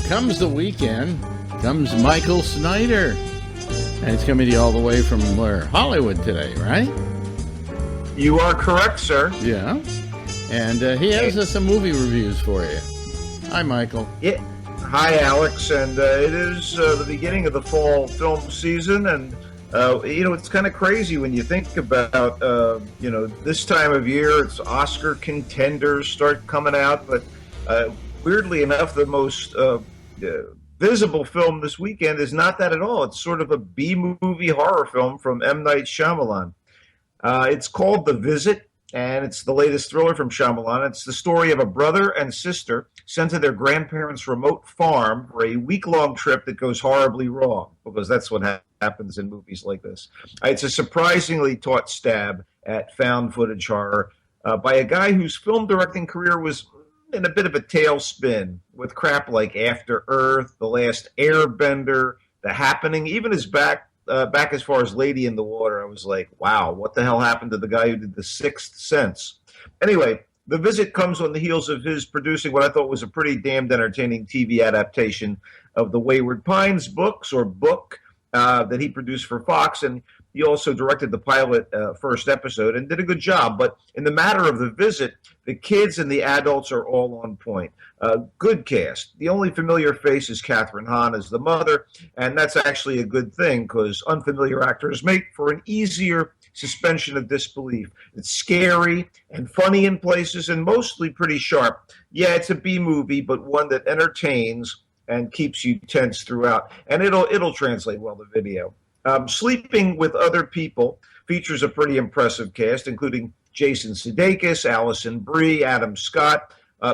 comes the weekend, comes Michael Snyder. And he's coming to you all the way from where? Hollywood today, right? You are correct, sir. Yeah. And he has some movie reviews for you. Hi, Michael. Yeah. Hi, Alex. And it is the beginning of the fall film season. And, it's kind of crazy when you think about, this time of year, it's Oscar contenders start coming out. But weirdly enough, the most visible film this weekend is not that at all. It's sort of a B-movie horror film from M. Night Shyamalan. It's called The Visit, and it's the latest thriller from Shyamalan. It's the story of a brother and sister sent to their grandparents' remote farm for a week-long trip that goes horribly wrong, because that's what happens in movies like this. It's a surprisingly taut stab at found footage horror by a guy whose film directing career was in a bit of a tailspin with crap like After Earth, The Last Airbender, The Happening, even his back as far as Lady in the Water. I was like, wow, what the hell happened to the guy who did The Sixth Sense? Anyway, The Visit comes on the heels of his producing what I thought was a pretty damned entertaining TV adaptation of the Wayward Pines book that he produced for Fox, and he also directed the pilot first episode and did a good job. But in the matter of The Visit, the kids and the adults are all on point. Good cast. The only familiar face is Catherine Hahn as the mother, and that's actually a good thing because unfamiliar actors make for an easier suspension of disbelief. It's scary and funny in places and mostly pretty sharp. Yeah, it's a B movie, but one that entertains and keeps you tense throughout. And it'll translate well to video. Sleeping with Other People features a pretty impressive cast, including Jason Sudeikis, Alison Brie, Adam Scott,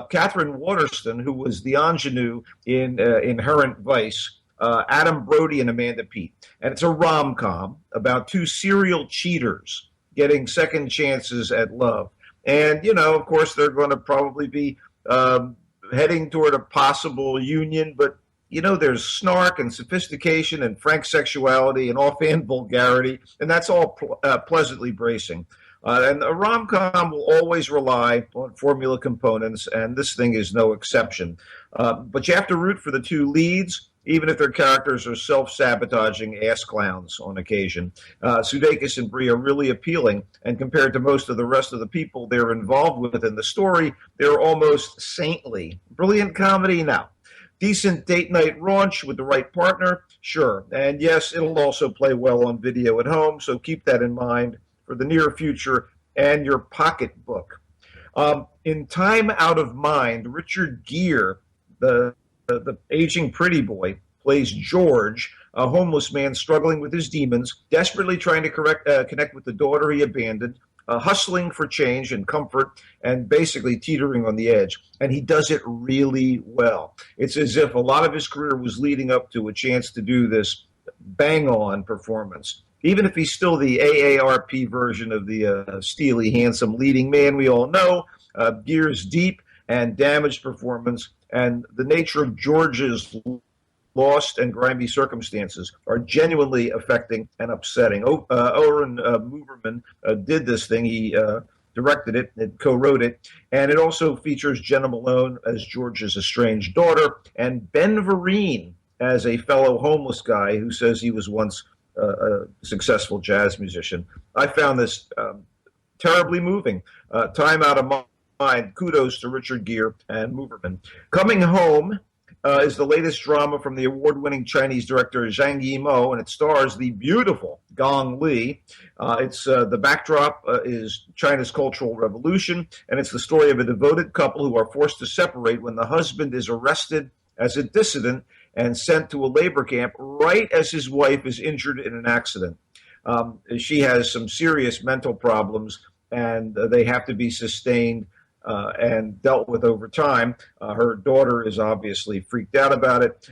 Catherine Waterston, who was the ingenue in Inherent Vice, Adam Brody, and Amanda Peet. And it's a rom-com about two serial cheaters getting second chances at love. And, of course, they're going to probably be heading toward a possible union, but there's snark and sophistication and frank sexuality and offhand vulgarity, and that's all pleasantly bracing. And a rom-com will always rely on formula components, and this thing is no exception. But you have to root for the two leads, even if their characters are self-sabotaging ass clowns on occasion. Sudeikis and Brie are really appealing, and compared to most of the rest of the people they're involved with in the story, they're almost saintly. Brilliant comedy? No. Decent date night raunch with the right partner? Sure. And yes, it'll also play well on video at home, so keep that in mind for the near future and your pocketbook. In Time Out of Mind, Richard Gere, the aging pretty boy, plays George, a homeless man struggling with his demons, desperately trying to connect with the daughter he abandoned, hustling for change and comfort, and basically teetering on the edge. And he does it really well. It's as if a lot of his career was leading up to a chance to do this bang-on performance. Even if he's still the AARP version of the steely, handsome leading man we all know, Gere's deep and damaged performance and the nature of George's lost and grimy circumstances are genuinely affecting and upsetting. Oren Moverman did this thing. He directed it and co-wrote it. And it also features Jenna Malone as George's estranged daughter and Ben Vereen as a fellow homeless guy who says he was once a successful jazz musician. I found this terribly moving. Time Out of Mind. Kudos to Richard Gere and Moverman. Coming Home is the latest drama from the award-winning Chinese director Zhang Yimou, and it stars the beautiful Gong Li. The backdrop is China's Cultural Revolution, and it's the story of a devoted couple who are forced to separate when the husband is arrested as a dissident and sent to a labor camp right as his wife is injured in an accident. She has some serious mental problems, and they have to be sustained and dealt with over time. Her daughter is obviously freaked out about it.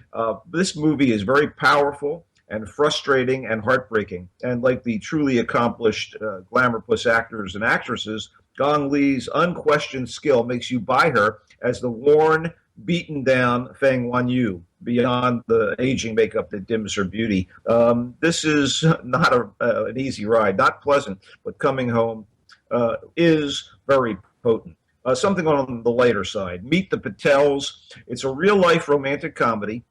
This movie is very powerful and frustrating and heartbreaking. And like the truly accomplished glamour-plus actors and actresses, Gong Li's unquestioned skill makes you buy her as the worn, beaten down Feng Wanyu beyond the aging makeup that dims her beauty. This is not an easy ride, not pleasant, but Coming Home is very potent. something on the lighter side. Meet the Patels. It's a real-life romantic comedy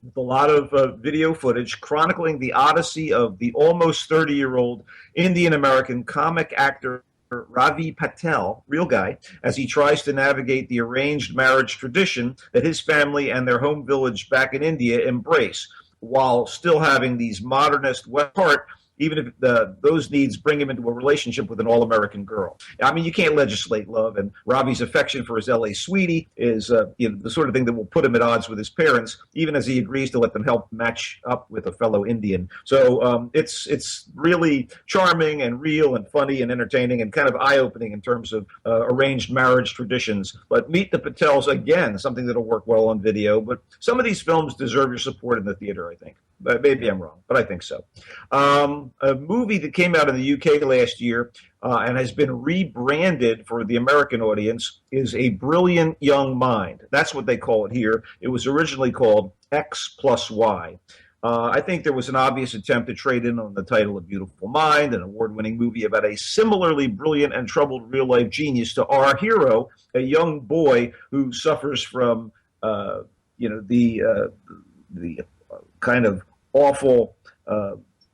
with a lot of video footage chronicling the odyssey of the almost 30-year-old Indian-American comic actor Ravi Patel, real guy, as he tries to navigate the arranged marriage tradition that his family and their home village back in India embrace, while still having these modernist West heart, even if those needs bring him into a relationship with an all-American girl. I mean, you can't legislate love, and Robbie's affection for his L.A. sweetie is the sort of thing that will put him at odds with his parents, even as he agrees to let them help match up with a fellow Indian. So it's really charming and real and funny and entertaining and kind of eye-opening in terms of arranged marriage traditions. But Meet the Patels, again, something that'll work well on video. But some of these films deserve your support in the theater, I think. But maybe I'm wrong, but I think so. A movie that came out in the UK last year and has been rebranded for the American audience is A Brilliant Young Mind. That's what they call it here. It was originally called X plus Y. I think there was an obvious attempt to trade in on the title of Beautiful Mind, an award-winning movie about a similarly brilliant and troubled real-life genius to our hero, a young boy who suffers from, the kind of awful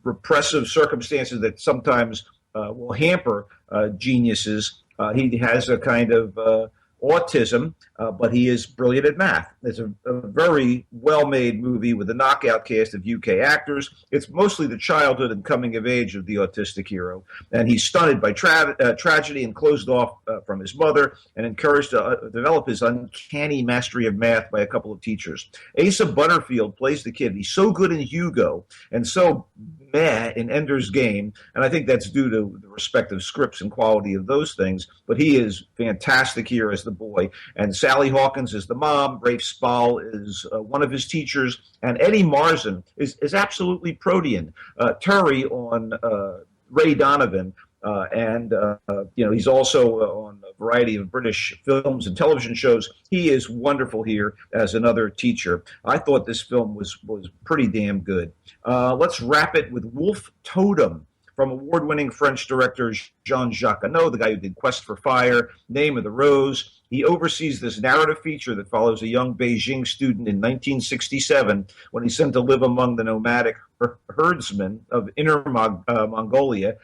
repressive circumstances that sometimes will hamper geniuses. He has a kind of autism, but he is brilliant at math. It's a very well-made movie with a knockout cast of UK actors. It's mostly the childhood and coming of age of the autistic hero, and he's stunted by tragedy and closed off from his mother and encouraged to develop his uncanny mastery of math by a couple of teachers. Asa Butterfield plays the kid. He's so good in Hugo and so meh in Ender's Game, and I think that's due to the respective scripts and quality of those things, but he is fantastic here as the boy. And Sally Hawkins is the mom, Rafe Spall is one of his teachers, and Eddie Marsan is absolutely protean. Terry on Ray Donovan, he's also on a variety of British films and television shows. He is wonderful here as another teacher. I thought this film was pretty damn good. Let's wrap it with Wolf Totem from award-winning French director Jean-Jacques Annaud, the guy who did Quest for Fire, Name of the Rose. He oversees this narrative feature that follows a young Beijing student in 1967 when he's sent to live among the nomadic herdsmen of Inner Mongolia.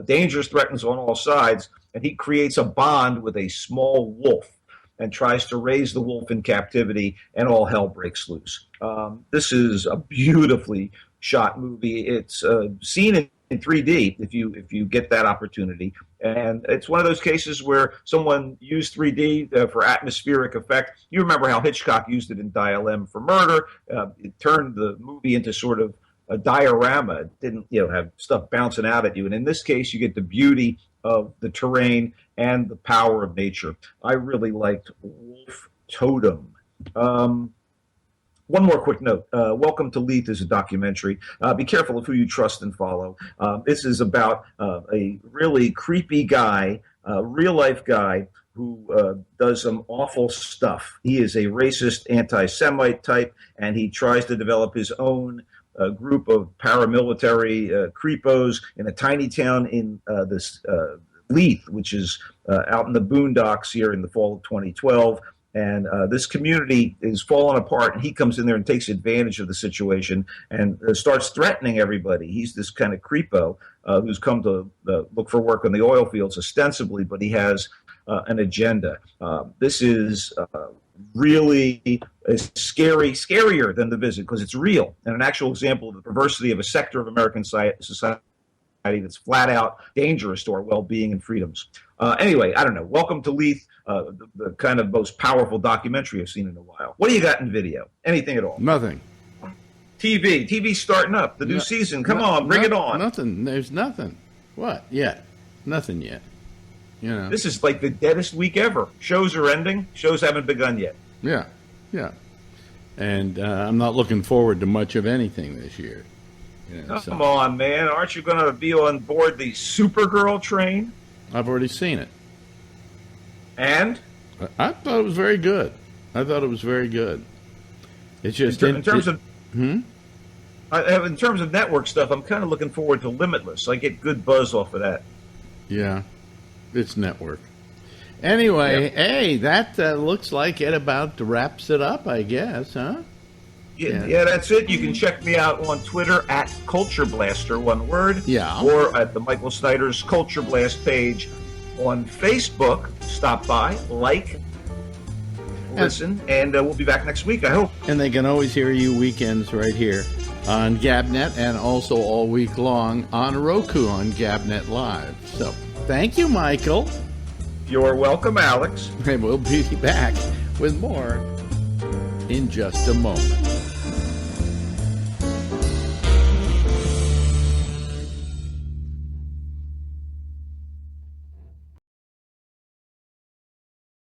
Danger threatens on all sides, and he creates a bond with a small wolf and tries to raise the wolf in captivity, and all hell breaks loose. This is a beautifully shot movie. It's seen in 3D if you get that opportunity, and it's one of those cases where someone used 3D for atmospheric effect. You remember how Hitchcock used it in Dial M for Murder. It turned the movie into sort of a diorama. It didn't have stuff bouncing out at you, and in this case you get the beauty of the terrain and the power of nature. I really liked Wolf Totem. One more quick note. Welcome to Leith is a documentary. Be careful of who you trust and follow. This is about a really creepy guy, a real-life guy who does some awful stuff. He is a racist anti-Semite type, and he tries to develop his own group of paramilitary creepos in a tiny town in this Leith, which is out in the boondocks here in the fall of 2012. And this community is falling apart, and he comes in there and takes advantage of the situation and starts threatening everybody. He's this kind of creepo who's come to look for work on the oil fields ostensibly, but he has an agenda. This is really scarier than The Visit because it's real and an actual example of the perversity of a sector of American society that's flat out dangerous to our well-being and freedoms. Anyway, I don't know. Welcome to Leith, the kind of most powerful documentary I've seen in a while. What do you got in video? Anything at all? Nothing. TV's starting up. The new season. Come on, bring it on. Nothing. There's nothing. What? Yet. Nothing yet. This is like the deadest week ever. Shows are ending. Shows haven't begun yet. Yeah. And I'm not looking forward to much of anything this year. Come on, man. Aren't you going to be on board the Supergirl train? I've already seen it. And? I thought it was very good. It's just in terms of network stuff, I'm kind of looking forward to Limitless. I get good buzz off of that. Yeah, it's network. Anyway, Yep. hey, that looks like it about wraps it up, I guess, huh? Yeah, that's it. You can check me out on Twitter at Culture Blaster, one word. Yeah. Or at the Michael Snyder's Culture Blast page on Facebook. Stop by, like, listen, and we'll be back next week, I hope. And they can always hear you weekends right here on Gabnet, and also all week long on Roku on Gabnet Live. So thank you, Michael. You're welcome, Alex. And we'll be back with more in just a moment.